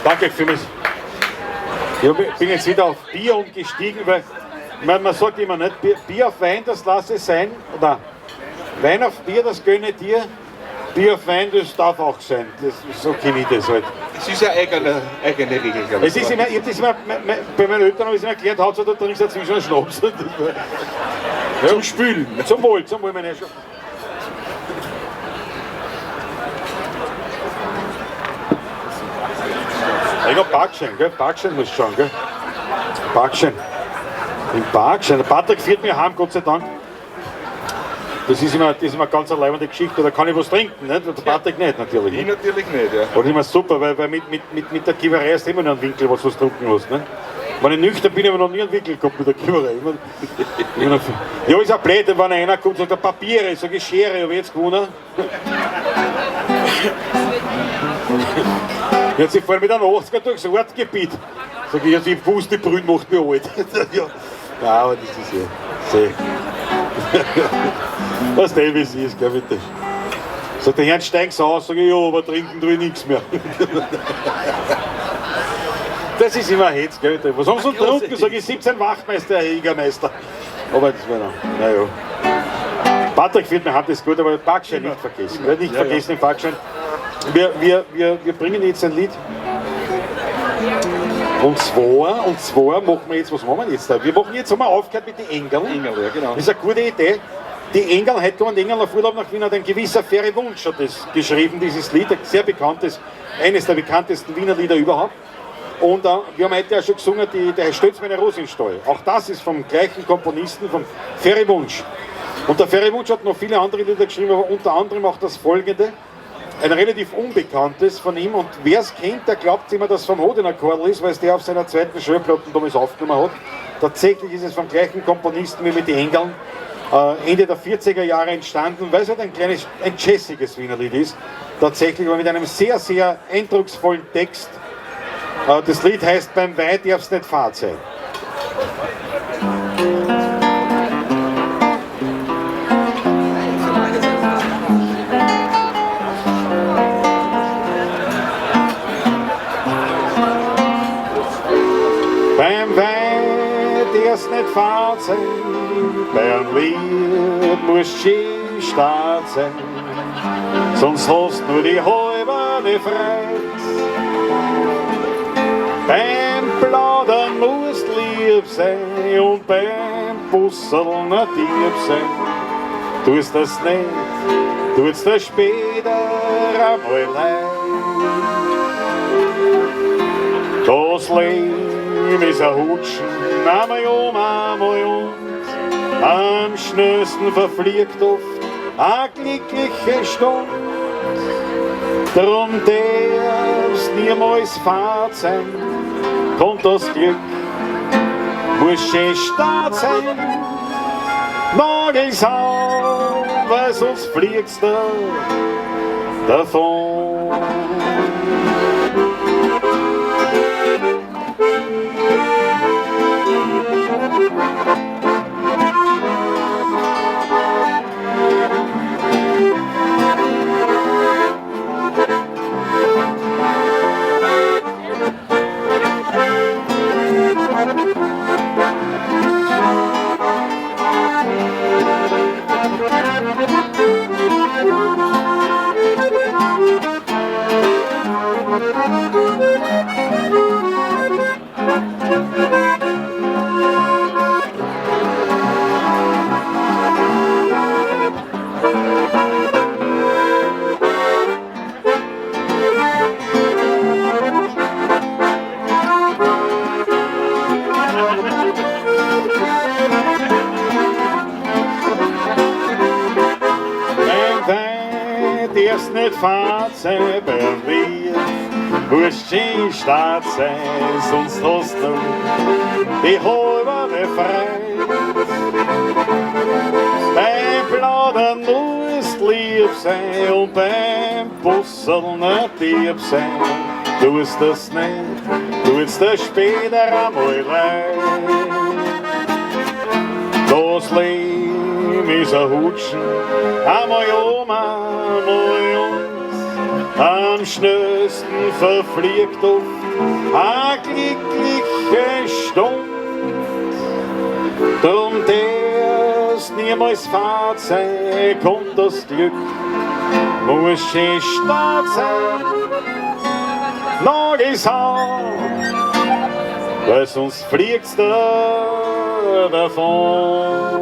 Danke vielmals. Ich bin jetzt wieder auf Bier umgestiegen, weil man sagt immer nicht, Bier auf Wein, das lasse es sein. Oder Wein auf Bier, das gönne dir. Bier auf Wein, das darf auch sein. So kenne ich das halt. Es ist ja eigene Regel, glaube ich. Es ist immer, ich das immer, bei meinen Eltern habe ich es immer erklärt, Hauptsache da trinkst du dazwischen einen Schnaps. Ja. Zum Spülen. Zum Wohl, meine Herrschaft. Ich hab Parkschein, gell? Parkschein muss schauen, gell? Parkschein. Im Parkschein. Der Patrick führt mich heim, Gott sei Dank. Das ist immer ganz eine leibende Geschichte. Da kann ich was trinken, nicht? Der Patrick nicht, natürlich. Ich natürlich nicht, ja. Und immer super, weil mit der Kiewerei ist immer noch ein Winkel, was du trinken musst, ne? Wenn ich nüchtern bin, habe ich noch nie einen Winkel gehabt mit der Kiewerei. Ja, ist auch blöd, wenn einer kommt und sagt, Papiere, sag ich Schere, habe ich jetzt gewonnen. Jetzt ich fahre mit einem 80er durchs Ortsgebiet. Sag ich, die Fuß, die Brühen macht mich alt. Ja, aber das ist ja sehr. Was der wie es ist, gell, bitte. Sagt der Herrn, steigen Sie aus, sag ich, ja, aber trinken tue ich nichts mehr. Das ist immer ein Hetz, gell. Was haben Sie getrunken? Sag ich, 17 Wachmeister, Herr Jägermeister. Aber das war noch, naja. Patrick führt mir Hand, ist gut, aber den Parkschein nicht vergessen. Nicht vergessen den Parkschein. Wir bringen jetzt ein Lied. Und zwar machen wir jetzt, was machen wir jetzt da? Wir machen jetzt, haben wir aufgehört mit den Engeln. Engel, ja, genau. Das ist eine gute Idee. Die Engel, heute kommen die Engel auf Urlaub nach Wien, hat ein gewisser Ferry Wunsch hat das geschrieben, dieses Lied, ein sehr bekanntes, eines der bekanntesten Wiener Lieder überhaupt. Und wir haben heute ja schon gesungen, der Stötz meine Rose in Stall. Auch das ist vom gleichen Komponisten, vom Ferry Wunsch. Und der Ferry Wunsch hat noch viele andere Lieder geschrieben, aber unter anderem auch das folgende. Ein relativ unbekanntes von ihm, und wer es kennt, der glaubt immer, dass es vom Hodener Chorl ist, weil es der auf seiner zweiten Schallplatte damals aufgenommen hat. Tatsächlich ist es vom gleichen Komponisten wie mit den Engeln, Ende der 40er Jahre entstanden, weil es halt ein jazziges Wienerlied ist. Tatsächlich, aber mit einem sehr, sehr eindrucksvollen Text. Das Lied heißt, beim Weih darf's nicht fad sein. Beim Weih darf's nicht fad sein, beim Lied muss schön Start sein, sonst hast nur die halbe Freude. Beim Plaudern musst lieb sein und beim Busseln ein Dieb sein. Tust das nicht, tut's dir später einmal leid. Das Leben ist ein Hutschen, einmal einmal und am schnellsten verfliegt oft eine glückliche Stunde. Drum darf's niemals fad sein, kommt das Glück, muss schön Start sein. Nagel's auf, weil sonst fliegst du davon. Darf's nicht fad sein beim Lied, muss schön Start sein, sonst hast du die halbe Freude. Beim Plaudern musst lieb sein und beim Busseln ein Dieb sein. Tust das nicht, tut's dir später einmal leid. Das Leben ist ein Hutschen, einmal um, einmal uns. am schnellsten verfliegt oft eine glückliche Stunde. Drum der's niemals fad sein, kommt das Glück, muss schön stark sein, noch ist hart, weil sonst fliegt's da davon.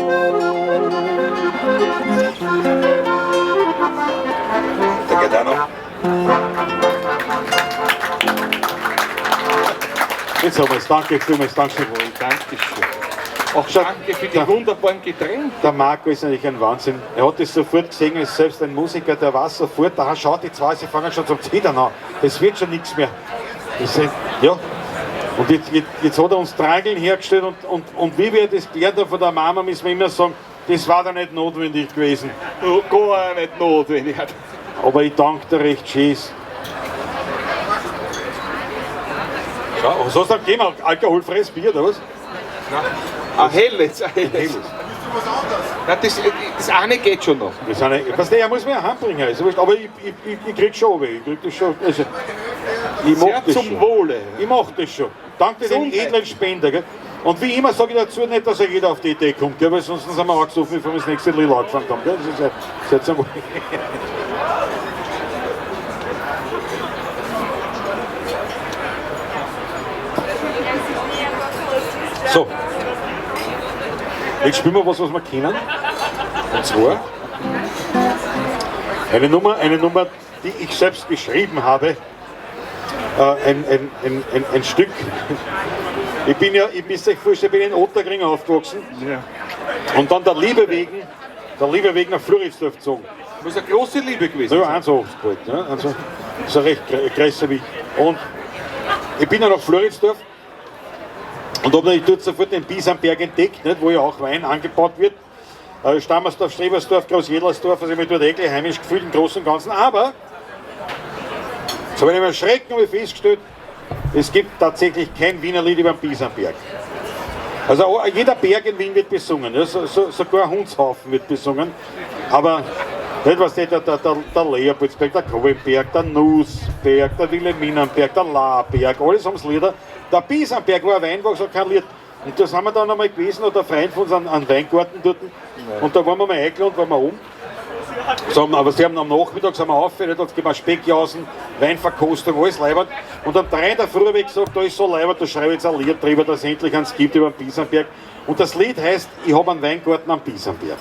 Da geht auch noch. Jetzt haben wir es. Danke vielmals. Dankeschön. Dankeschön. Auch danke für die wunderbaren Getränke. Der Marco ist natürlich ein Wahnsinn. Er hat das sofort gesehen, er ist selbst ein Musiker, der weiß sofort, da schaut die zwei, sie fangen schon zum Zittern an. Das wird schon nichts mehr. Das ist, ja. Und jetzt hat er uns Trageln hergestellt und wie wir das gelernt haben von der Mama, müssen wir immer sagen, das war da nicht notwendig gewesen. Gar nicht notwendig. Aber ich danke dir recht schön. Schau, was hast du gegeben? Alkoholfreies Bier oder was? Ein helles. Na, das eine geht schon noch. Er muss mir ja heimbringen, also, aber ich krieg schon, ich krieg das schon. Also, ich mach das zum schon. Wohle. Ich mach das schon. Danke den edlen Spender. Gell? Und wie immer sage ich dazu nicht, dass jeder auf die Idee kommt, gell? Weil sonst sind wir auch gesoffen, bevor wir das nächste Lied angefangen haben. Gell? Das ist jetzt einmal. So. Jetzt spielen wir was wir kennen. Und zwar eine Nummer, die ich selbst geschrieben habe. Ein Stück. Ich bin in Otterkring aufgewachsen. Ja. Und dann der Liebe wegen nach Floridsdorf gezogen. Das muss eine große Liebe gewesen Ja, 1,80 alt. Ja, also, so recht größer wie ich. Und ich bin dann nach Floridsdorf und habe natürlich dort sofort den Biesamberg entdeckt, nicht, wo ja auch Wein angebaut wird. Stammersdorf, Strebersdorf, Großjedlersdorf, also ich habe mich dort eigentlich heimisch gefühlt im Großen und Ganzen. Aber, so habe ich mir erschrecken habe ich festgestellt, es gibt tatsächlich kein Wienerlied über den Biesamberg. Also jeder Berg in Wien wird besungen, ja, sogar ein Hundshaufen wird besungen. Aber nicht, was der Leopoldsberg, der Kohlenberg, der Nussberg, der Wilhelminenberg, der Lahrberg, alles haben Lieder. Der Biesamberg war ein Weinberg, so kein Lied. Und da sind wir dann einmal gewesen, und ein Freund von uns einen Weingarten dort. Und da waren wir mal eingeladen, waren wir oben. So, aber sie haben am Nachmittag sind wir auf, da gibt es Speckjausen, Weinverkostung, alles leibend. Und um 3 der Früh habe ich gesagt, da ist so leibend, da schreibe ich jetzt ein Lied drüber, dass es endlich eins gibt über den Biesamberg. Und das Lied heißt, ich habe einen Weingarten am Biesamberg.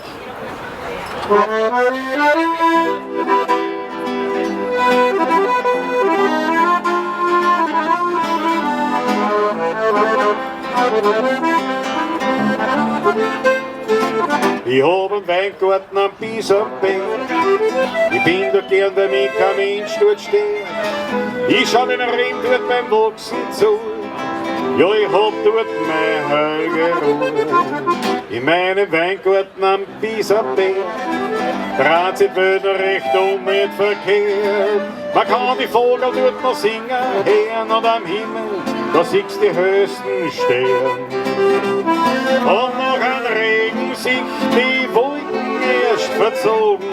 Ich hab einen Weingarten am Biesamberg, ich bin da gern, weil mich kein Mensch dort steht. Ich schau den Rind dort beim Wachsen zu, ja, ich hab dort meine heilige Ruhe. In meinem Weingarten am Biesamberg dreht sich die Welt noch recht mit verkehrt. Man kann die Vogel dort noch singen, hören und am Himmel, da siehst du die höchsten Sterne. Und nach einem Regen sich die Wolken erst verzogen,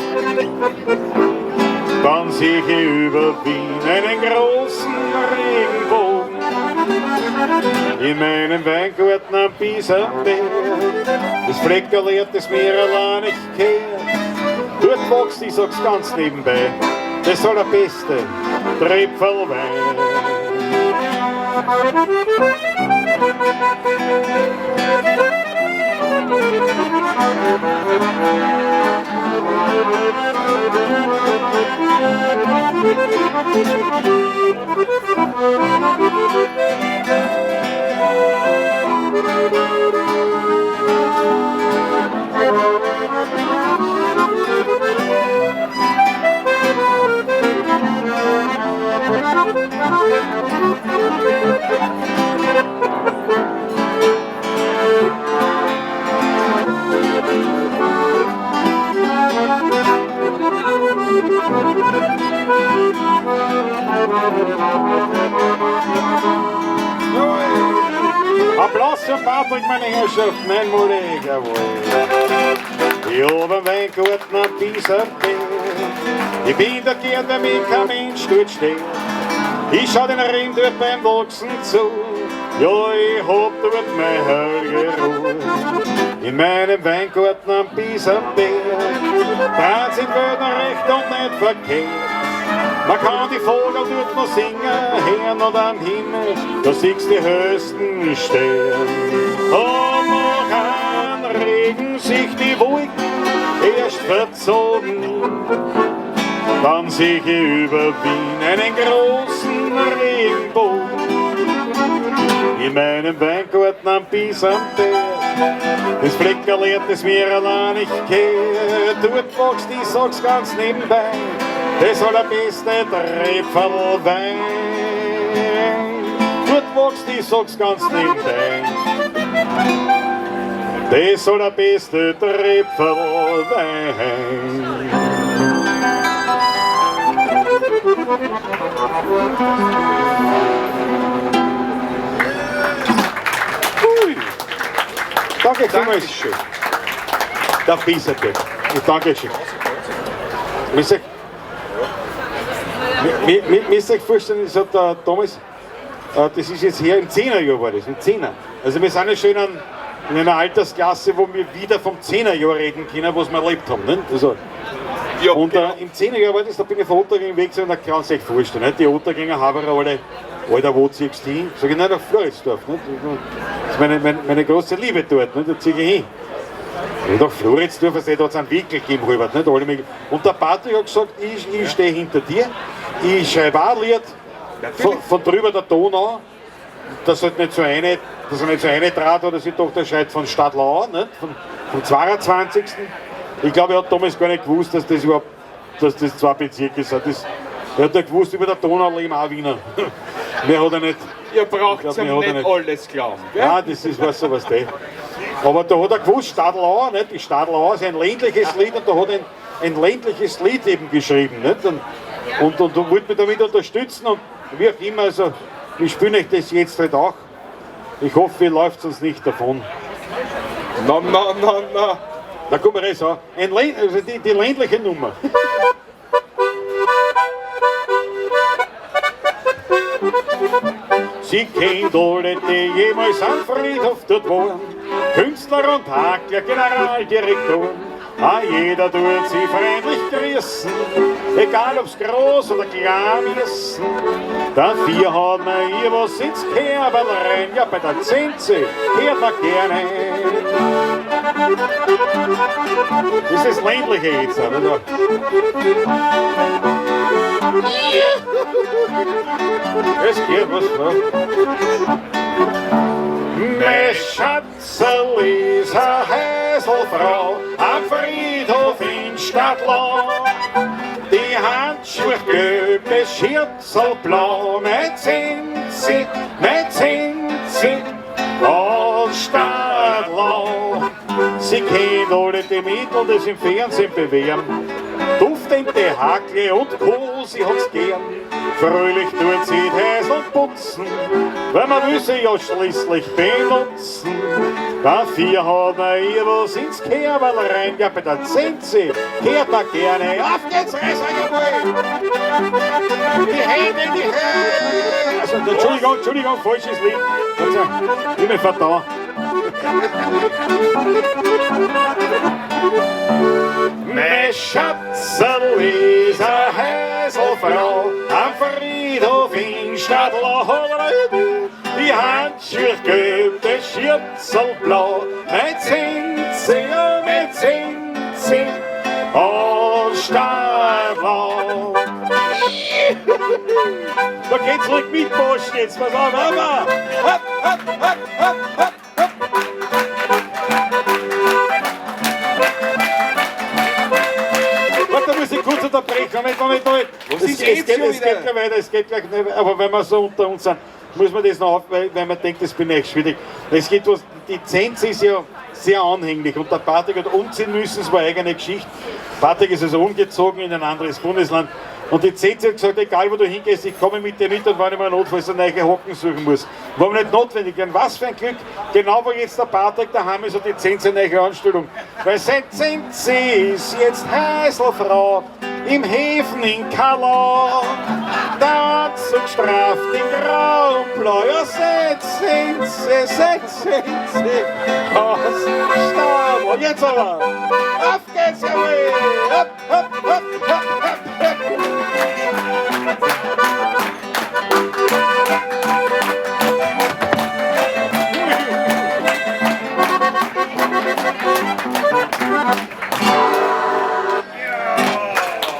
dann sehe ich über Wien einen großen Regenbogen. In meinem Weingarten am Biesamberg, das Fleckerl das Meer allein nicht kehrt. Dort wächst, ich sag's ganz nebenbei, das soll der beste Tröpfelwein. Applaus für Patrick, meine Herrschaften, mein Mullig, jawohl. Ich hab einen Weingarten am Biesamberg, Ich bin da gern, wenn mich kein Mensch dort steht. Ich schau den Rind dort beim Wachsen zu. Ja, ich hab dort meine Hölle Ruhe. In meinem Weingarten am Biesenberg. Da sind Wälder recht und nicht verkehrt. Man kann die Vogel dort noch singen, hören und am Himmel, da siehst die höchsten Sterne. Und noch an Regen sich die Wolken erst verzogen. Dann sehe ich über Wien einen großen Regenbogen. In meinem Weingarten am Biesenberg, das Fleckerl, das mir allein nicht kehrt. Dort wächst, ich sag's ganz nebenbei, das allerbeste Trepferlwein. Dort wächst, ich sag's ganz nebenbei, das allerbeste Trepferlwein. Danke vielmals. Dankeschön. Der Biesenberg. Dankeschön. Mir sich vorstellen, das hat der Thomas, das ist jetzt her im 10er-Jahr war das, im 10er. Also wir sind ja schon in einer Altersklasse, wo wir wieder vom 10er-Jahr reden können, was wir erlebt haben. Nicht? Also, Ja, und genau. im 10er-Jahr war das, da bin ich von Ottergängen weg und da kann sich vorstellen. Nicht? Die Ottergänger haben alle, Alter, wo ziehst du hin? Sag ich, nein, nach Floridsdorf. Nicht? Das ist meine große Liebe dort, nicht? Da ziehe ich hin. Ja, nach Floridsdorf, da hat es einen Weg gegeben, Robert, nicht? Und der Patrick hat gesagt, ich stehe hinter dir, ich schreibe auch ein Lied, von drüber der Donau, dass er nicht so eine trat oder sie doch, der schreit von Stadlau, nicht? Vom 22. Ich glaube, er hat damals gar nicht gewusst, dass das zwei Bezirke sind. Er hat ja gewusst, über der Donau leben auch Wiener. Mehr hat er nicht. Ihr braucht Ich glaub, ja mir hat nicht er alles glauben. Gell? Ja, das ist was sowas. Aber da hat er gewusst, Stadlauer, nicht? Die Stadlauer ist ein ländliches Lied und da hat er ein ländliches Lied eben geschrieben. Nicht? Und wollte mich damit unterstützen und wie auch immer, also ich spiele euch das jetzt halt auch. Ich hoffe, ihr läuft uns nicht davon. Na. Da kommt mir das an. Also die ländliche Nummer. Sie kennt alle, die jemals am Friedhof dort waren. Künstler und Hakler, Generaldirektoren. Jeder tut sie freundlich grüßen, egal ob's groß oder klein ist. Dafür hat man ihr was ins Kerberl rein, ja bei der Zinse hört man gerne. Das ist das Ländliche jetzt, oder? Es geht was vor. Mein Schatzel ist eine Häselfrau am Friedhof in Stadtlau. Die Handschuhe gelb, das Schürzel blau, mein Zinsi aus Stadtlau. Sie kennt alle die Mittel, das im Fernsehen bewähren. Duftende Hackle und Co., sie hat's gern. Fröhlich tut sie die Häsel putzen, weil man will sie ja schließlich benutzen. Dafür hat man ihr was ins Kerberl rein, ja bei der Zinse hört man gerne. Auf geht's, reiß euch einmal! Die Hände in die Höhe! Also, Entschuldigung, falsches Lied. Ich bin verdammt. Mein Schatzel ist eine Häselfrau am Friedhof in Stadtlau. Die Handschuhe gelb, das Schürzel blau, mein Zinsi aus Stadtlau. Da geht's ruhig mit, Bosch, jetzt, pass auf, Mama! Hopp, hopp, hopp, hopp, hopp, hopp! Warte, da muss ich kurz unterbrechen, Moment. Es geht gleich nicht, aber wenn wir so unter uns sind, muss man das noch auf, weil man denkt, das bin ich schwierig. Es geht was, die Zenz ist ja sehr anhänglich und der Patrick hat umziehen müssen, es war eine eigene Geschichte. Patrick ist also umgezogen in ein anderes Bundesland und die Zenz hat gesagt, egal wo du hingehst, ich komme mit dir mit und wenn ich mal notfalls eine neue Hocken suchen muss. War mir nicht notwendig, denn was für ein Glück, genau wo jetzt der Patrick daheim ist, hat die Zenz eine neue Anstellung. Weil sein Zenz ist jetzt Häselfrau im Häfen in Kanal. Der Zug straft in Grau und Blau. Ja, setzen Sie aus Stau. Und jetzt aber, auf geht's, jawohl. Hopp, hopp, hopp, hopp, hopp,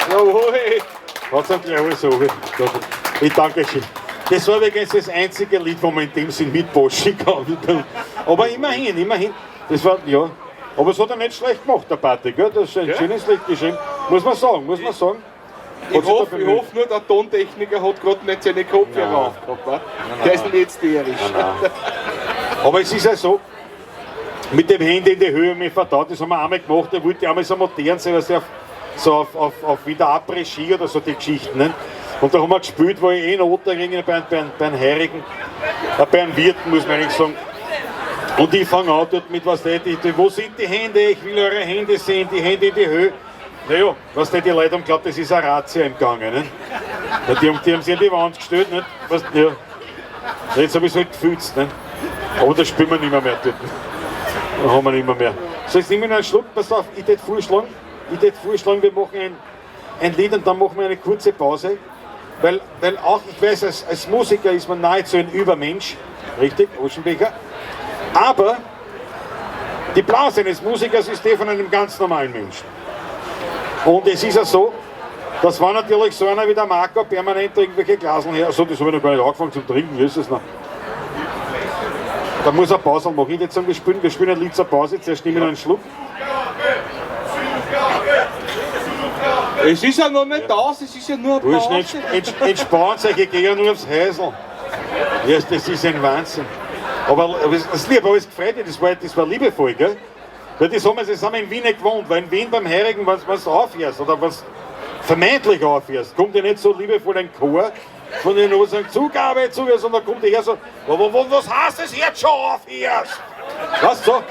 Jawohl. Gott sei Dank, alles so. Ich danke schön. Das war übrigens das einzige Lied, wo man in dem Sinn mitposchen kann. Aber immerhin. Das war, ja. Aber es hat er nicht schlecht gemacht, der Pate, gell? Das ist ein schönes Lied geschrieben. Muss man sagen. Ich hoffe nur, der Tontechniker hat gerade nicht seine Kopfhörer aufgehabt. Ne? Der ist nicht hysterisch. Aber es ist ja so, mit dem Handy in die Höhe mich verdaut, das haben wir einmal gemacht, der wollte einmal so modern sein, dass er so auf wieder Après-Ski oder so die Geschichten. Ne? Und da haben wir gespielt, wo ich Noten ringe bei einem Heirigen, bei einem Wirten, muss man eigentlich sagen. Und ich fange an dort mit, was wo sind die Hände? Ich will eure Hände sehen, die Hände in die Höhe. Naja, was die Leute haben geglaubt, das ist eine Razzia im Gange. Ne? Die haben sich an die Wand gestellt. Ne? Was, ja. Jetzt habe ich es halt gefühlt. Ne? Aber das spielen wir nicht mehr dort. Da haben wir nicht mehr. So, jetzt nehmen wir einen Schluck. Pass auf, ich würde vorschlagen, wir machen ein Lied und dann machen wir eine kurze Pause. Weil auch, ich weiß, als Musiker ist man nahezu ein Übermensch. Richtig, Aschenbecher. Aber die Blase eines Musikers ist die von einem ganz normalen Menschen. Und es ist ja so, das war natürlich so einer wie der Marco permanent irgendwelche Glaseln her. Also das habe ich noch gar nicht angefangen zu trinken, wie ist es noch? Da muss er Pause machen. Ich würde sagen, wir spielen ein Lied zur Pause, zuerst nehmen wir einen Schluck. Es ist ja noch nicht aus, es ist ja nur eine Pause. Entspannt euch, ich gehe ja nur aufs Häusl. Ja, das ist ein Wahnsinn. Aber das Lied, aber es gefreut mich, das war liebevoll, gell? Weil das haben wir in Wien nicht gewohnt, weil in Wien beim Heirigen, wenn du aufhörst oder was vermeintlich aufhörst, kommt ja nicht so liebevoll ein Chor, von denen nur sagen, Zugabe, sondern kommt her so, was heißt das jetzt schon aufhörst? Was so?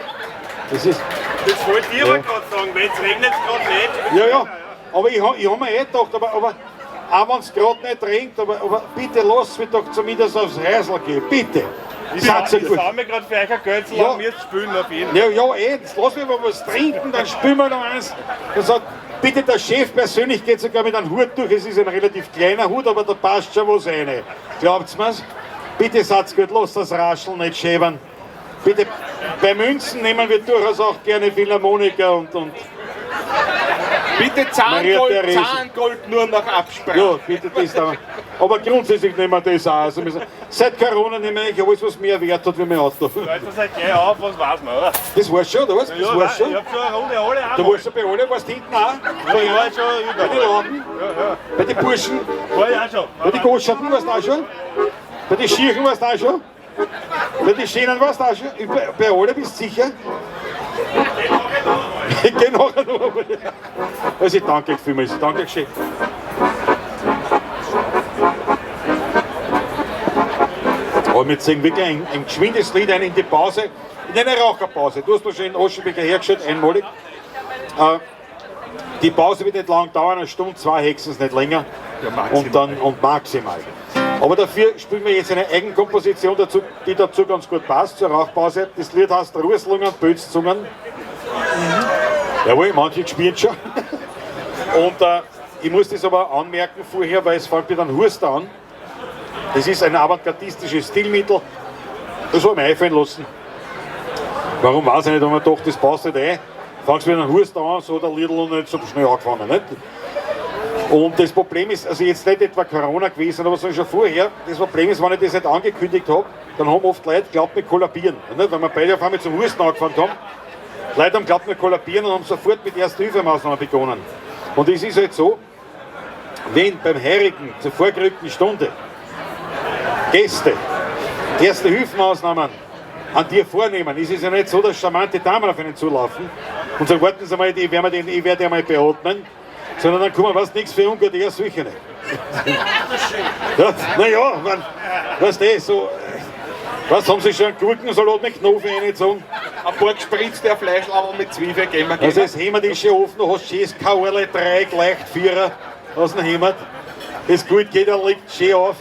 Das wollte ich aber gerade sagen, wenn es regnet, gerade nicht. Ja, aber ich hab mir gedacht, aber auch wenn es gerade nicht regnet, aber bitte lass mich doch zumindest aufs Häusl gehen, bitte. Das haben wir gerade für euch ein Geld zu Ja. wir spielen auf jeden Fall. Ja, jetzt lass mich mal was trinken, dann spielen wir noch eins. Dann sagt, bitte der Chef persönlich geht sogar mit einem Hut durch, es ist ein relativ kleiner Hut, aber da passt schon was rein. Glaubt's mir's? Bitte sagt's gut, lasst das Rascheln nicht schäbern. Bitte, bei Münzen nehmen wir durchaus auch gerne Philharmoniker und Bitte Zahngold nur nach Absprache. ja, bitte das da. Aber grundsätzlich nehmen wir das auch. Also seit Corona nehmen wir eigentlich alles, was mehr Wert hat wie mein Auto. Leute, das halt gleich auf, was weiß man, oder? Das war's schon, oder was? Das war's schon. Ich hab schon eine Runde alle Du warst schon bei allen, warst hinten auch? Ja, ich war schon Bei den überall. Laden? Bei den Burschen? War ich auch schon. Bei den Goscherten warst du auch schon? Bei den Schirchen warst du auch schon? Bei den Schänen warst du auch schon? Bei allen bist du sicher? Ich geh nachher noch. Also ich danke euch vielmals. Danke schön. Aber wir ziehen wirklich ein geschwindes Lied ein in die Pause, in eine Raucherpause. Du hast mir schon in Aschenbecher hergestellt, einmalig. Die Pause wird nicht lang dauern, eine Stunde, zwei höchstens nicht länger. Ja, Und maximal. Aber dafür spielen wir jetzt eine Eigenkomposition dazu, die dazu ganz gut passt, zur Rauchpause. Das Lied heißt Rußlungen, Bötzungen. Jawohl, manche spielen schon. Und ich muss das aber anmerken vorher, weil es fängt mir dann Hurst an. Das ist ein avantgardistisches Stilmittel. Das habe ich mir einfallen lassen. Warum weiß ich nicht, aber doch, das passt nicht ein. Fangst mit einem Hurst an, so der Lidl und nicht so schnell angefangen. Nicht? Und das Problem ist, also jetzt nicht etwa Corona gewesen, aber so schon vorher, das Problem ist, wenn ich das nicht angekündigt habe, dann haben oft Leute glaubt, wir kollabieren. Nicht? Weil wir beide auf einmal zum Husten angefangen haben. Leute haben glaubt, wir kollabieren und haben sofort mit Erste-Hilfe-Maßnahmen begonnen. Und es ist halt so, wenn beim Heirigen zur vorgerückten Stunde Gäste Erste-Hilfe-Maßnahmen an dir vornehmen, ist es ja nicht so, dass charmante Damen auf einen zulaufen und sagen, warten Sie mal, ich werde einmal beatmen, sondern dann kommen, was nichts für ungute, eher solche nicht. Ja, naja, weißt du, so, was haben Sie schon einen Gurkensalat mit Knofen reingezogen? ein paar gespritzte Fleischlauber mit Zwiebeln geben wir. Also das hämmertische Ofen, du hast schönes Kauerle, 3 Leichtvierer aus dem Hämmert. Das Gut geht, er liegt schön auf.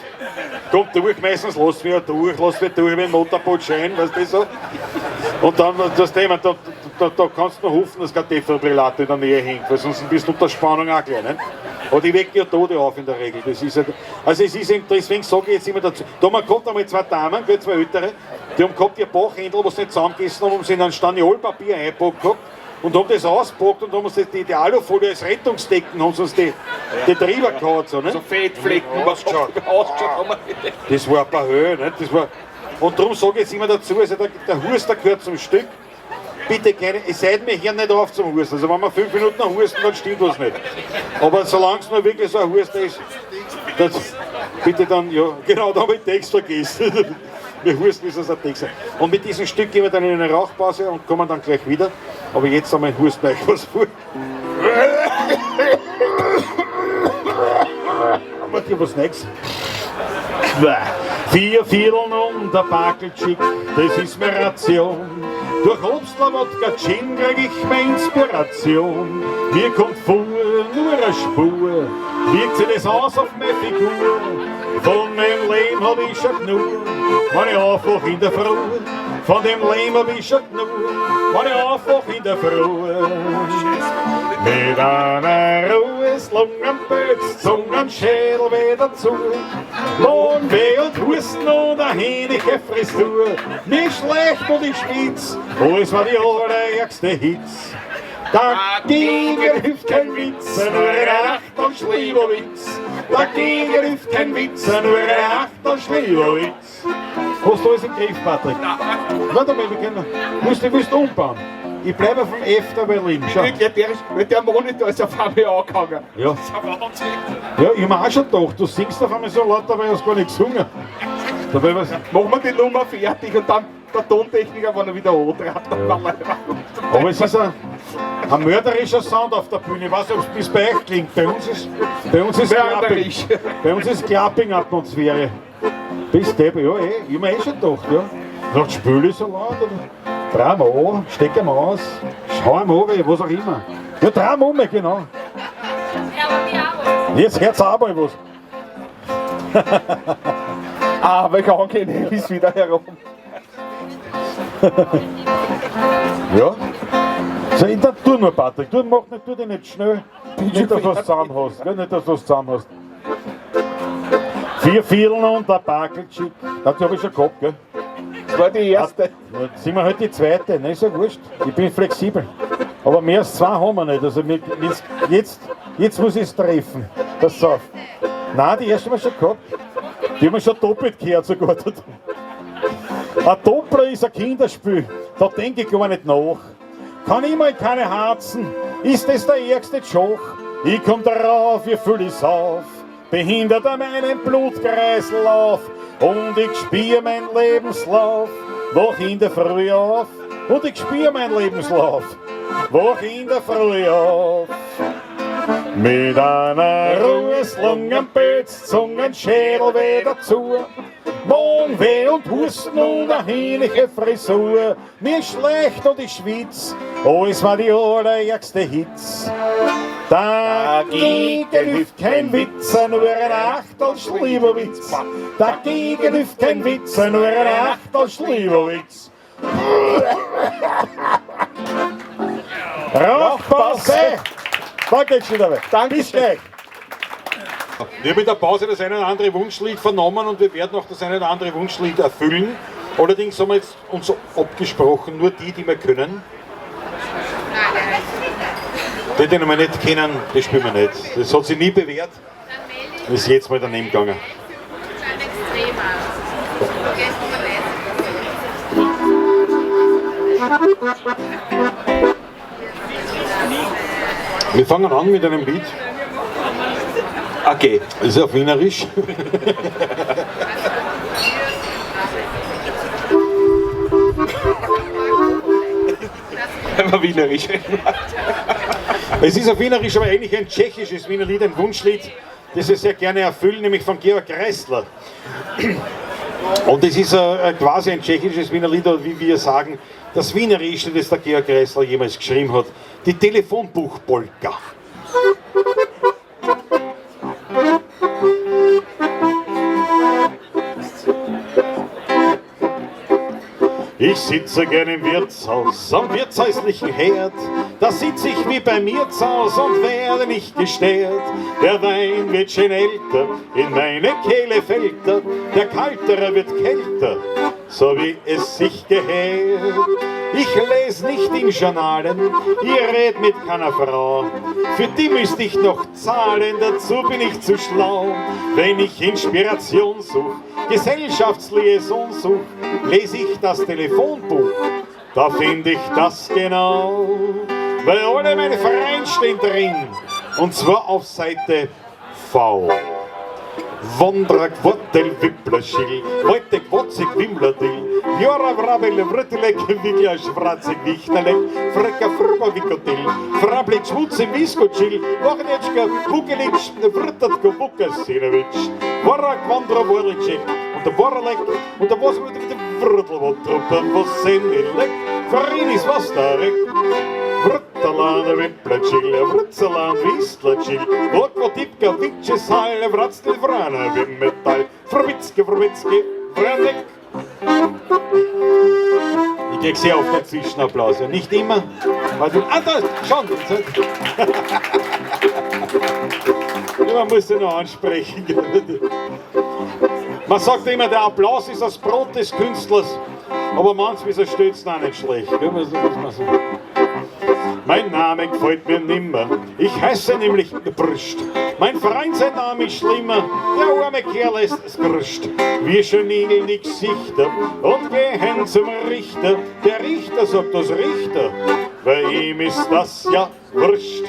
Kommt durch, meistens lässt mich durch wie ein Motorboot scheinen, weißt du so. Und dann, das Thema, da kannst du noch hoffen, dass kein Defibrillator in der Nähe hängt, weil sonst bist du unter Spannung auch gleich, nicht? Aber die wecken ja Tode auf in der Regel. Das ist halt, also es ist eben, deswegen sage ich jetzt immer dazu, da haben wir gehabt einmal 2 Damen, 2 ältere, die haben gehabt ihr Bachhändel, was sie nicht zusammengegessen haben, haben sie in ein Staniolpapier eingepackt gehabt und haben das ausgepackt und haben uns die Alufolie als Rettungsdecken, haben sie uns die drüber gehauen. So, ne? So Fettflecken, was ausgeschaut haben. Das war ein paar Höhe, nicht? Das war, und darum sage ich jetzt immer dazu, also der Huster gehört zum Stück. Bitte keine, es seid mir hier nicht auf zum Husten. Also wenn wir 5 Minuten noch husten, dann stimmt was nicht. Aber solange es noch wirklich so ein Husten ist, das, bitte dann, ja, genau, da habe ich Text vergessen. Wir husten ist das ein Text. Und mit diesem Stück gehen wir dann in eine Rauchpause und kommen dann gleich wieder. Aber jetzt haben wir Husten euch was vor. Haben wir dir was Nächstes? 4 Vierteln und ein Backelchick, das ist mir Ration. Durch Obstler, Wodka, Gin krieg ich meine Inspiration. Mir kommt vor nur eine Spur, wirkt sich das aus auf meine Figur. Von meinem Leben hab ich schon genug, wenn ich aufwach in der Früh. Von dem Leben hab ich schon genug, wenn ich aufwach in der Früh. Mit einer Ruheslungenpötz, Zungenschädel wieder zu. Lohn, Weh und Husten und eine hähnliche Frisur. Nicht schlecht und ich spitz, alles war die allerärgste Hitz. Dagegen hilft kein Witz, nur ein Achtel Schlieberwitz. Dagegen hilft kein Witz, nur ein Achtel Schlieberwitz. Hast du alles im Griff, Patrick? Warte mal, wir können. Willst du umbauen? Ich bleibe vom F der Berlin. Schau. Der Monitor ist auf einmal angegangen. Ja. Ja, ich hab auch schon gedacht, du singst auf einmal so laut, dabei hast du gar nicht gesungen. Dabei was. Machen wir die Nummer fertig und dann der Tontechniker, wenn er wieder antrat. Ja. Aber es ist ein mörderischer Sound auf der Bühne. Ich weiß nicht, ob es bis bei euch klingt. Bei uns ist Klapping. Bei uns ist Klapping-Atmosphäre. Bis Depp, ja, ich hab mir schon gedacht, ja. Sagt, spül ich so laut? Dreh mal an, steck ihn aus, schau ihm an, was auch immer. Ja, dreh ihn um, genau. Jetzt hört's auch mal was. Aber wie angenehm ist wieder herum. Ja. So, dann tu nur, Patrick, tu dich nicht schnell. Nicht, dass du was zusammen hast. Nicht, dass du was zusammen hast. 4 Vierteln und ein Backelchick. Das habe ich schon gehabt, gell? Das war die erste. Jetzt sind wir halt die zweite, ne? Ist ja wurscht. Ich bin flexibel. Aber mehr als 2 haben wir nicht. Also jetzt muss ich es treffen. Pass auf. Nein, die erste haben wir schon gehabt. Die haben wir schon doppelt gehört sogar. Ein Doppler ist ein Kinderspiel. Da denke ich gar nicht nach. Kann ich mal keine Harzen? Ist das der ärgste Schoch? Ich komm darauf, wie füll ich's auf. Behindert an meinem Blutkreislauf. Und ich spür mein Lebenslauf, wach in der Früh auf. Und ich spür mein Lebenslauf, wach in der Früh auf. Mit einer Ruheslungenpötz, Zungenschädel wieder zu. Mohn, Weh und Husten und eine hähnliche Frisur. Mir ist schlecht und ich schwitz, alles war die allerärgste Hitz. Dagegen hilft kein Witz, nur ein Achtel Schlieberwitz. Dagegen hilft kein Witz, nur ein Achtel Schlieberwitz. Rauchpause! Da geht's schon dabei. Danke. Bis gleich. Wir haben in der Pause das eine oder andere Wunschlied vernommen und wir werden auch das eine oder andere Wunschlied erfüllen. Allerdings haben wir jetzt uns so abgesprochen, nur die wir können. Die, die wir nicht kennen, das spielen wir nicht. Das hat sich nie bewährt. Das ist jetzt mal daneben gegangen. Wir fangen an mit einem Lied. Okay. Das ist auf Wienerisch. Wenn man Wienerisch Es ist auf Wienerisch aber eigentlich ein tschechisches Wienerlied, ein Wunschlied, das ich sehr gerne erfülle, nämlich von Georg Kreisler. Und es ist quasi ein tschechisches Wienerlied, oder wie wir sagen, das Wienerische, das der Georg Kreisler jemals geschrieben hat, die Telefonbuchpolka. Ich sitze gern im Wirtshaus, am wirtshäuslichen Herd. Da sitze ich wie bei mir zu Haus und werde nicht gestört. Der Wein wird schön älter, in meine Kehle fällt er. Der Kaltere wird kälter, so wie es sich gehört. Ich lese nicht in Journalen, ihr redet mit keiner Frau. Für die müsste ich noch zahlen, dazu bin ich zu schlau. Wenn ich Inspiration suche, Gesellschaftsliaison suche, lese ich das Telefonbuch, da finde ich das genau. Weil alle meine Vereine stehen drin, und zwar auf Seite V. Wondrak, Wortel, Wipplerschill, Wojtek, Wotzig, Wimmlerdil, Jora, Vrabel, Vrtelek, Wigla, Schwarzig, Wichterlek, Frecker, Frba, Wikotil, Frablit, Schmutze, Viskotil, Wochenetschka, Vukelitsch, Vrtatko, Vukasinovic, Vorak, Wandra, Vorlicek, und der Vorlek, und der was mit dem Vrtelwotruppen, was Senilek, Verinis, was da rek. Vrtalan, Wippletschil, Vrtzalan, Wistletschil, Vokvotipka, Witsche, Sal, Vratstil, Vrana, Wimmetall, Frwitzke, Vranek. Ich krieg sehr oft einen Zwischenapplaus, ja, nicht immer. Weil du, da, schon. Ja, man muss den noch ansprechen. Man sagt immer, der Applaus ist das Brot des Künstlers, aber manchmal ist er stützt auch nicht schlecht. Ja, muss man sagen. Mein Name gefällt mir nimmer, ich heiße nämlich Brüst. Mein Freund, sein Name ist schlimmer, der arme Kerl ist es Grüst. Wir schonigeln die Gesichter und gehen zum Richter. Der Richter sagt das Richter, bei ihm ist das ja wurscht.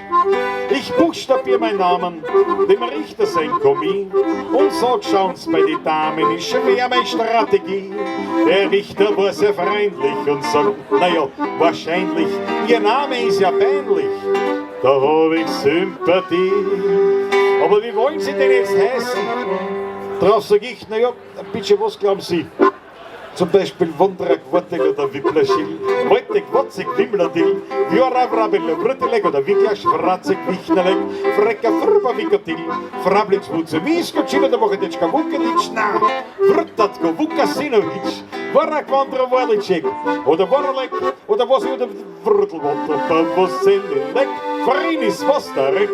Ich buchstabier meinen Namen, dem Richter sein Kommis, und sag, schauen's bei den Damen, ist schwer meine Strategie. Der Richter war sehr freundlich und sagt, naja, wahrscheinlich, ihr Name ist ja peinlich. Da hab ich Sympathie. Aber wie wollen Sie denn jetzt heißen? Darauf sag ich, naja, bitte, was glauben Sie? Zum Beispiel Wondrak, Wortek oder Wipplerschill, Wojtek, Wotzig, Wimmlerdil, Jora, Vrabel, Vrtelek oder Wigla, Schwarzig, Wichterlek, Frecker, Frba, Wikotil, Frablitz, Wutze, Viskotil oder Wochenetschka, Vukelitsch, na, Vrtatko, Vukasinovic, Vorak, Wandra, Vorlicek, oder Vorlek, oder was ich, oder Vrtelwotter, was Senilek, Verinis, was da rek,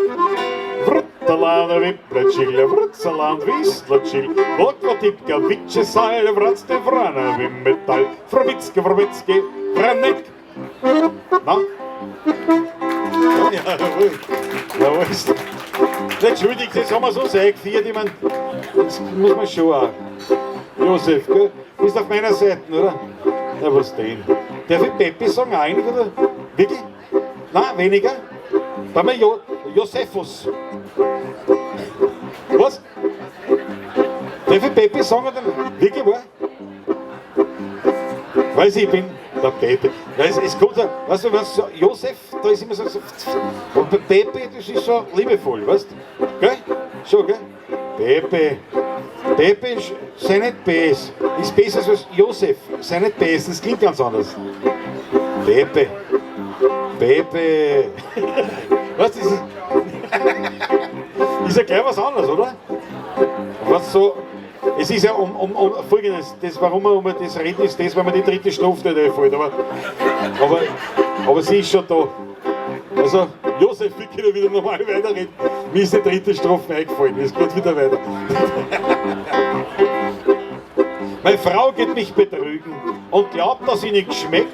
Vrtalan, Wippletschil, Vrtzalan, Wistletschil, Vokvotipka, Witsche, Sal, Vratstil, Vrana, Wimmetall, Frwitzke, Vranek. Na? Ja, jawohl. Na, was ist das? Entschuldigt, jetzt haben wir so sehr gefeiert, ich meine, jetzt muss man schon auch. Josef, gell? Bist auf meiner Seite, oder? Na, was denn? Darf ich Peppi sagen, einig, oder? Wirklich? Nein, weniger? Bei mir Josephus. Was? Darf ich Peppi sagen, oder? Wirklich, wahr? Weiß ich bin der Pepe. Es kommt ja, weißt du was, Josef, da ist immer so, und bei Pepe, das ist so liebevoll, weißt du? Gell? Schon, gell? Pepe. Pepe, sei nicht Bs. Ist besser als Josef, sei nicht Bs, das klingt ganz anders. Pepe. Pepe. Was ist das? Ist ja gleich was anderes, oder? Was so. Es ist ja um Folgendes, das, warum wir um das reden, ist das, weil man die dritte Strophe nicht einfällt. Aber sie ist schon da. Also, Josef, wir können wieder normal weiterreden. Mir ist die dritte Strophe eingefallen, es geht wieder weiter. Meine Frau geht mich betrügen und glaubt, dass ich nicht schmeck.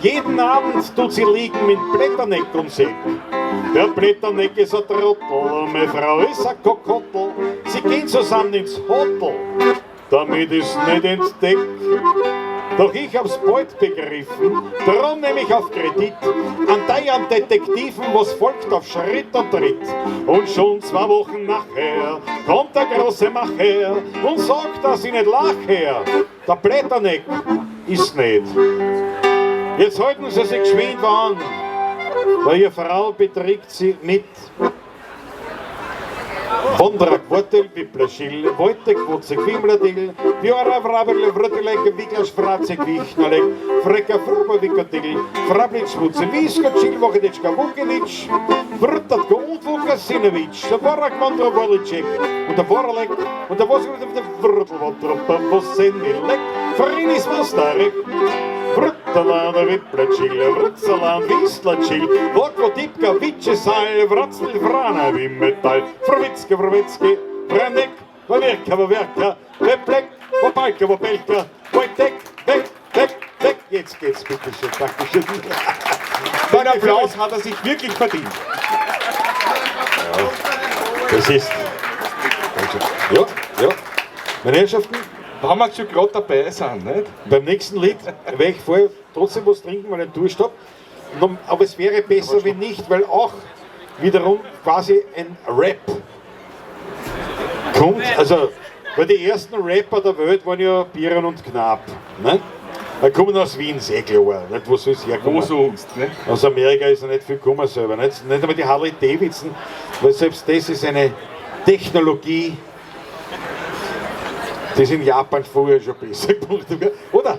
Jeden Abend tut sie liegen mit Blätterneck und Säcken. Der Blätterneck ist ein Trottel, meine Frau ist ein Kokottel. Sie gehen zusammen ins Hotel, damit ist nicht entdeckt. Doch ich hab's bald begriffen, darum nehm ich auf Kredit an die Detektiven, was folgt auf Schritt und Tritt. Und schon 2 Wochen nachher kommt der große Macher und sagt, dass ich nicht lach her. Der Blätterneck ist nicht. Jetzt halten Sie sich geschwind an, weil Ihre Frau betrügt Sie mit Wandrak, Wortel, Wipplerschill, Woltek, Wutzig, Wimmlerdill, Viora, Vrabel, Vrötelek, Wiglers, Fratzig, Wichnerlek, Frecker, Fruber, Wickerdill, Frablitz, Wutze, Wiskotschil, Wochenitschka, Wukelitsch, Vrtatko und Vukasinowitsch, der Warak, Wandra, Wolicek, und der Warlek, und der Wasser, der Vrtelwandra, Wusenilek, Frinis, Wastarek, Vrtaland, Wipplerchill, Vrtsaland, Wieslatschil, Wokotipka, Witschesal, Vratzl, Vrana, Wimmetall, Vrowitzke, Vrowitzke, Vranek, Wawerka, Wawerka, Weplek, Wapalka, Wapelka, Wojtek, weg, weg, weg. Jetzt geht's, bitteschön, dankeschön. Den Applaus hat er sich wirklich verdient. Ja, das ist. Ja, ja. Meine Herrschaften, Wenn wir schon gerade dabei sind, nicht? beim nächsten Lied werde ich vorher trotzdem was trinken, weil ich Durst habe. Aber es wäre besser, wenn nicht, weil auch wiederum quasi ein Rap kommt. Also, weil die ersten Rapper der Welt waren ja Bieren und Knab. Ne? Die kommen aus Wien, sehr klar. Nicht? Wo soll es herkommen? Wo sonst, ne? Aus Amerika ist ja nicht viel gekommen selber. Nicht einmal die Harley Davidson, weil selbst das ist eine Technologie, die ist in Japan vorher schon besser gemacht. Oder?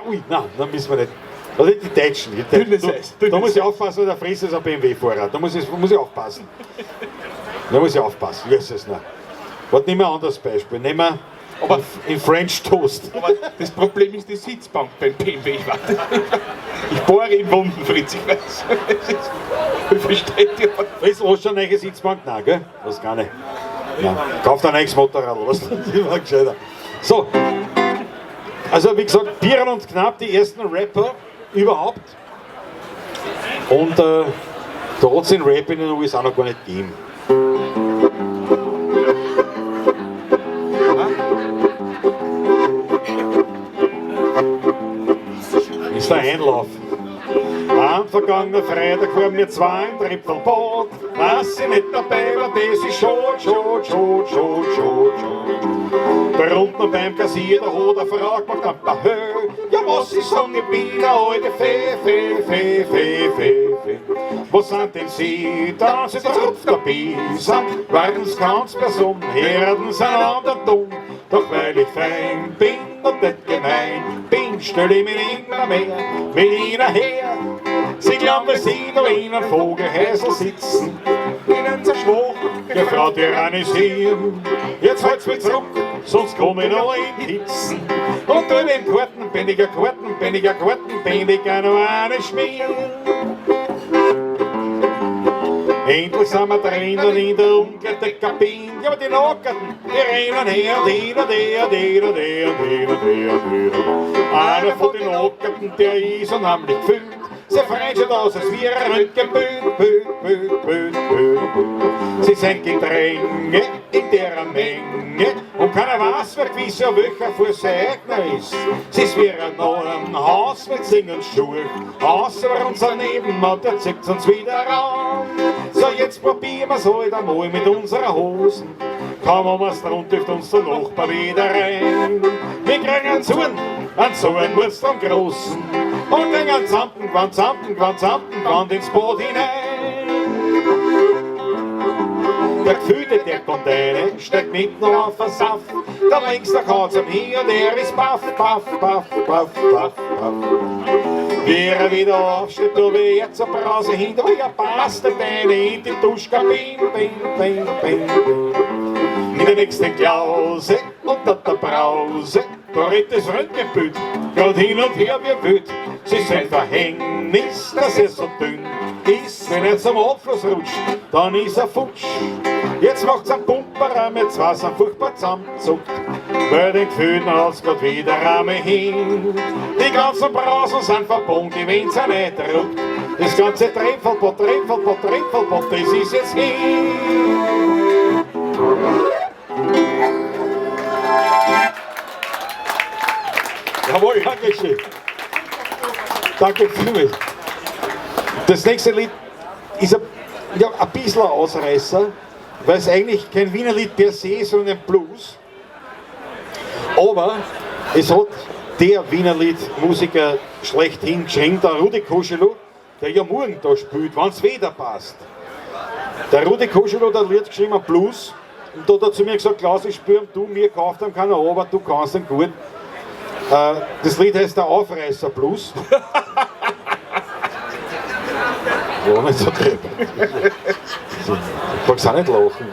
Ui, nein, dann müssen wir nicht. Oder die Deutschen. Da muss ich aufpassen, weil der Fresser ist ein BMW-Fahrer. Da muss ich aufpassen. Da muss ich aufpassen. Jesus, nein. Warte, nehmen wir ein anderes Beispiel. Nehmen wir in French Toast. Aber das Problem ist die Sitzbank beim BMW. Ich bohre in Wunden, Fritz, ich weiß. Ich verstehe dich. Fritz, hast du schon eine neue Sitzbank? Nein, gell? Das gar nicht. Nein. Kauft ein neues Motorrad, was? Das war gescheiter. So. Also, wie gesagt, Bieren und Knapp, die ersten Rapper überhaupt. Und da hat es den Rap in den USA noch gar nicht gegeben. Ist der Einlauf. Am vergangenen Freitag fuhren wir zwei ein Trippelboot. Was ich nicht dabei war, das ist schon. Bei unten beim Kassier, da hat er Frage gemacht, ein paar Höhe. Ja, was ist so, ich bin eine alte Fee. Wo sind denn Sie? Da sind der Rupf der Bisa. Warten's ganz Personen, Herden sind anderen dumm. Doch weil ich fein bin und nicht gemein bin, stell ich mich immer mehr mit ihnen her. Sie glauben, wir sind noch in einem Vogelhäusl sitzen, ihnen zur Schwach, Frau tyrannisieren. Jetzt halt's mich zurück, sonst komm ich noch in die Hitzen. Und durch den Karten bin ich auch noch eine schmieren. Endlich sind wir drinnen in der umgedeckten Kabine. Ja, aber die Nackerten, die rennen her, einer von den Nackerten, der ist unheimlich gefüllt. Sie freuen sich aus, als wir Röntgenbüt. Sie sind Gedränge in der Menge und keiner weiß, wer gewiss ja welcher für Segner ist. Sie schwirren noch ein Haus mit Singensschuhe, außer unser Nebenmann, der zieht uns wieder an. So, jetzt probieren wir's halt einmal mit unserer Hosen. Kaum haben wir's drunter, dürft uns der Nachbar wieder rein. Wir kriegen einen Zorn muss vom Großen. Und gehen Zampen ins Boot hinein. Der Gefühlte, der Container, steigt mitten auf den Saft. Da links, da kaut's ihm hier, der ist baff. Wie er wieder aufsteht, da wie jetzt eine Brause hinter, wo ja passt der Beine in die Duschkabine, in der nächsten Klause und dort der Brause, da redet das Röntgenbild, grad hin und her wie wild. Sie ist ein Verhängnis, dass er so dünn ist, wenn er zum Abfluss rutscht, dann ist er futsch. Jetzt macht's ein Pumperer mit zwei, sind furchtbar zusammenzuckt, weil den Gefühlen hat's grad wieder einmal hin. Die ganzen Brausen sind verbunden, wenn's er nicht ruckt. Das ganze Treffelbott, das ist jetzt hin. Jawohl, Dankeschön. Danke vielmals. Das nächste Lied ist ein bisschen ein Ausreißer, weil es eigentlich kein Wienerlied per se ist, sondern ein Blues. Aber es hat der Wienerlied-Musiker schlechthin geschrieben, der Rudi Koschelo, der ja morgen da spielt, wenn es wieder passt. Der Rudi Koschelo hat ein Lied geschrieben, ein Blues, Und da hat er zu mir gesagt, Klaus, ich spüre, du mir kauft am Kanal, aber du kannst ihn gut. Das Lied heißt der Aufreißer Blues. War nicht so deppert. Ich mag es auch nicht lachen.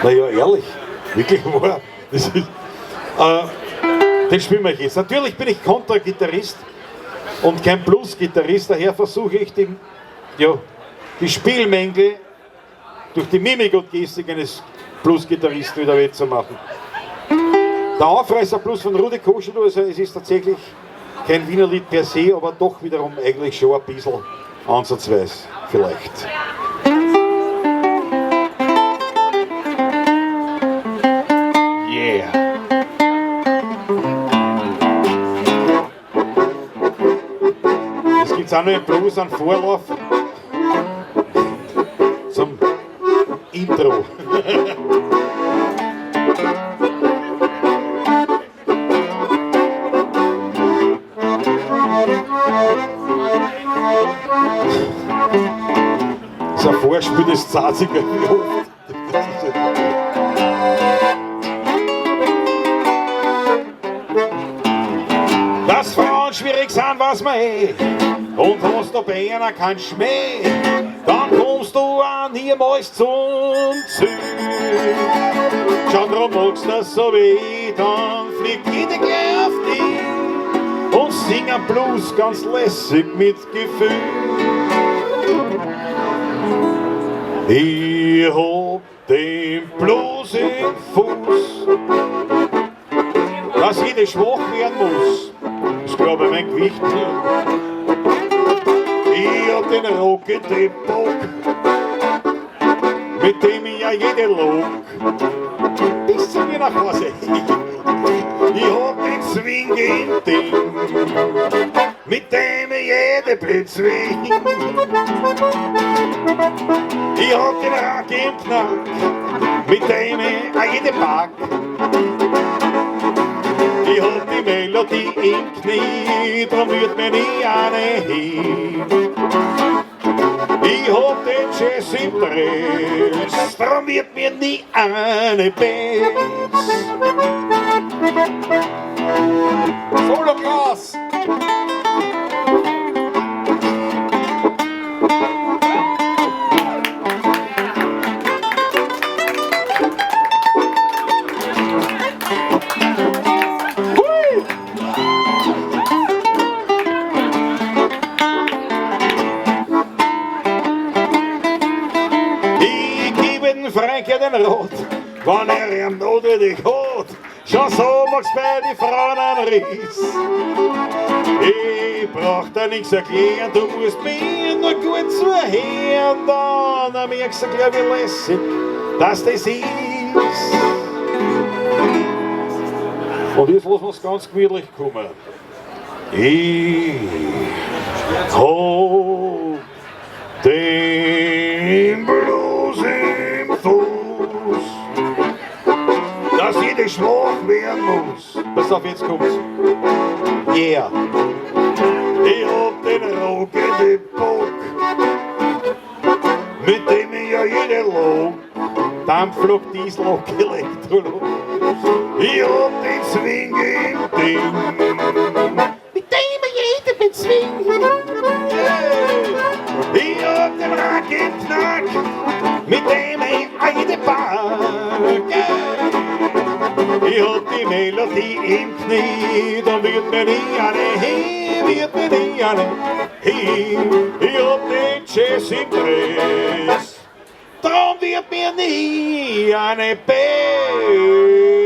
Naja, ehrlich, wirklich wahr. Den spielen wir jetzt. Natürlich bin ich Kontragitarrist und kein Blues-Gitarrist, daher versuche ich die Spielmängel durch die Mimik und Gestik eines Blues-Gitarristen wieder wettzumachen. Der Aufreißer Blues von Rudi Koschel, also es ist tatsächlich kein Wienerlied per se, aber doch wiederum eigentlich schon ein bisschen ansatzweise vielleicht. Yeah. Es gibt auch noch im Blues einen Vorlauf zum Intro. Das ist ein Vorspiel des Zasiger. Dass Frauen schwierig sind, was man und hast du bei einer keinen Schmäh, dann kommst du auch niemals zum Ziel. Schau, drum magst du das so wie, dann fliegt jeder gleich auf dich und sing ein Blues ganz lässig mit Gefühl. Ich hab den Blues im Fuß, dass jeder schwach werden muss. Das glaube ich mein Gewicht. Ich hab den Rock in den Bock, mit dem ich ja jede log, bis zu mir nach Hause. Ich hab den Swing in Ding, mit dem ich jede bezwing. Ich hab den Rack im Knack, mit dem ich auch jede mag. Ich hab die Melodie im Knie, drum wird mir nie eine hin. Ich hab den Jazz im Dress, drum wird mir nie eine Bass. Solo Klaus! Franke den Rot, wenn er ihm notwendig hat. Schon so mag's bei die Frauen einen Ries. Ich brauch dir nichts erklären, du musst mir nur gut zuhören, dann merkst du gleich, wie lässig dass das ist. Und jetzt lassen wir's ganz gemütlich kommen. Ich hab den Blues im Fuß, dass jeder schwach werden muss. Pass auf, jetzt kommt's. Yeah. Ich hab den Rock in den Bock, mit dem ich ja jeder log. Dampflok, Diesellok, Elektrolog. Ich hab den Swing im Ding, mit dem ich jeder bezwingt. Ich hab den Rack im Knack, mit dem ich eine Bar. Ich hab die Melodie im Knie, dann wird mir nie eine hin, wird mir nie eine hin. Ich hab den Jazz im Dress, drum wird mir nie eine Bass.